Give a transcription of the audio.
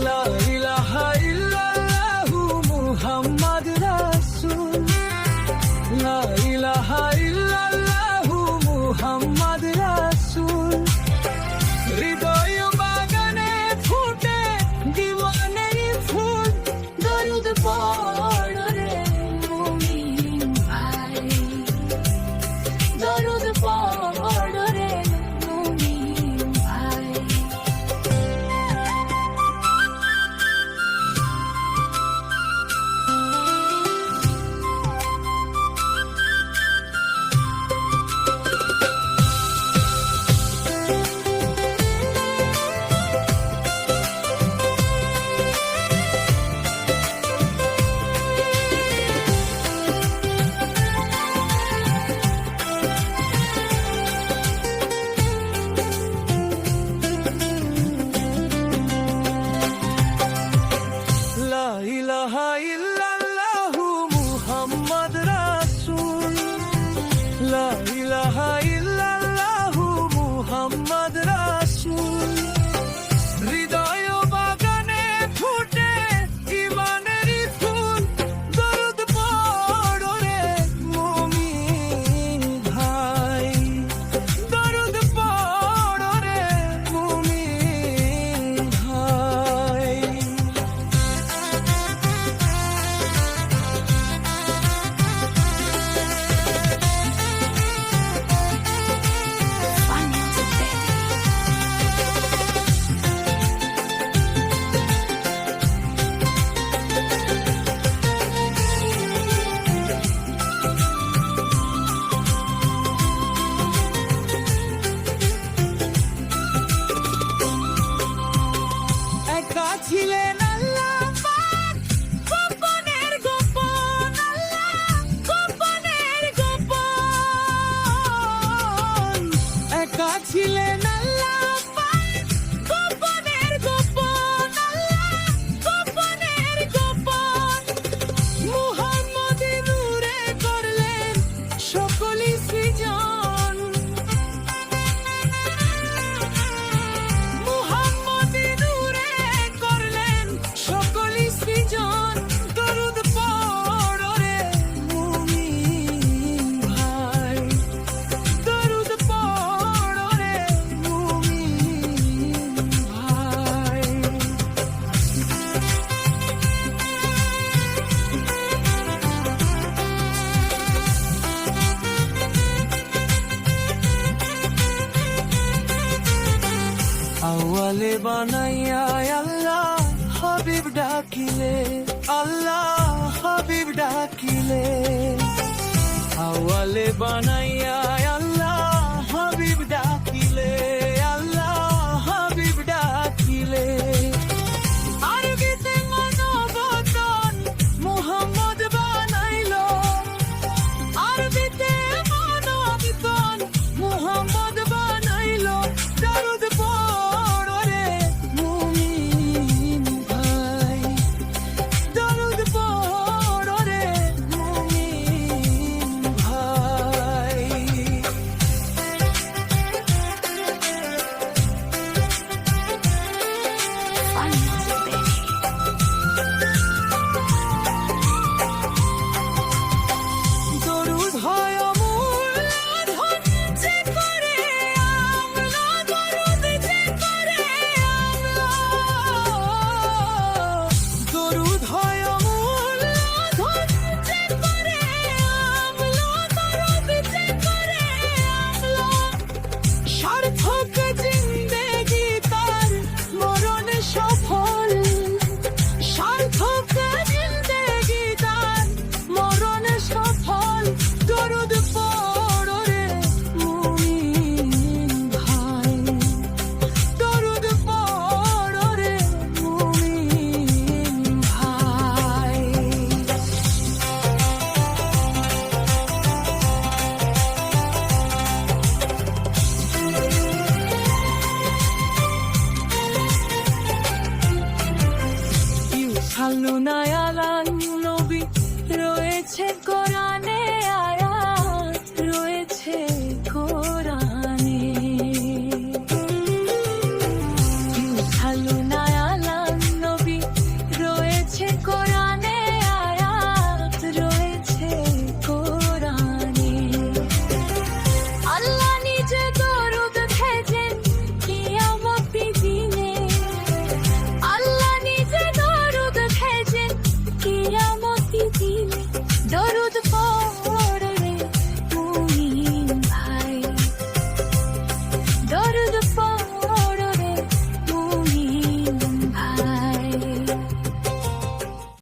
লা ইলাহা ইল্লাল্লাহু মুহাম্মাদ রাসূল, লা ইলাহা ইল্লাল্লাহু মুহাম্মাদ রাসূল। হৃদয় বাগানে ফুটে জীবনের ফুল, দরুদ পড় রে মুমিন ভাই, দরুদ পড় রে মুমিন ভাই। লা ইলাহা ইল্লাল্লাহু মুহাম্মাদ রাসূল, লা ইলাহা ইল্লাল্লাহু মুহাম্মাদ রাসূল। হৃদয় বাগানে ফুটে ঈমানের ফুল, দরুদ পড় রে মুমিন ভাই, দরুদ পড় রে মুমিন ভাই। একা ছিলেন আল্লাহ পাক, গোপনের গোপন আল্লাহ, গোপনের গোপন। একা ছিলেন আল্লাহ পাক, গোপনের গোপন আল্লাহ, গোপনের গোপন। মুহাম্মদে নূরে করলেন সকলই সৃজন, মুহাম্মদে নূরে করলেন সকলই সৃজন। দরুদ পড় রে মুমিন ভাই, দরুদ পড় রে মুমিন ভাই। আওয়ালে বানাইয়া আল্লাহ হাবিব ডাকিলে, আল্লাহ হাবিব ডাকিলে। আওয়ালে বানাইয়া আল্লাহ হাবিব ডাকিলে, আল্লাহ হাবিব ডাকিলে। আরবিতে মানবতন মুহাম্মদ বানাইলো, আরবিতে মানবতন মুহাম্মদ বানাইলো। দরুদ পড় রে মুমিন ভাই, দরুদ পড় রে মুমিন ভাই। দরুদ হয় অমূল্য ধন, যে করে আমলা, দরুদ যে করে আমলা। দরুদ হয় অমূল্য ধন, যে করে আমলা, দরুদ যে করে আমলা। সার্থক জিন্দেগি তার মরণ সফল, সার্থক জিন্দেগি তার মরণ সফল। দরুদ পড় রে মুমিন ভাই, দরুদ পড় রে মুমিন ভাই। ইউসাল্লুনা আলা নবী রয়েছে কোরআনে,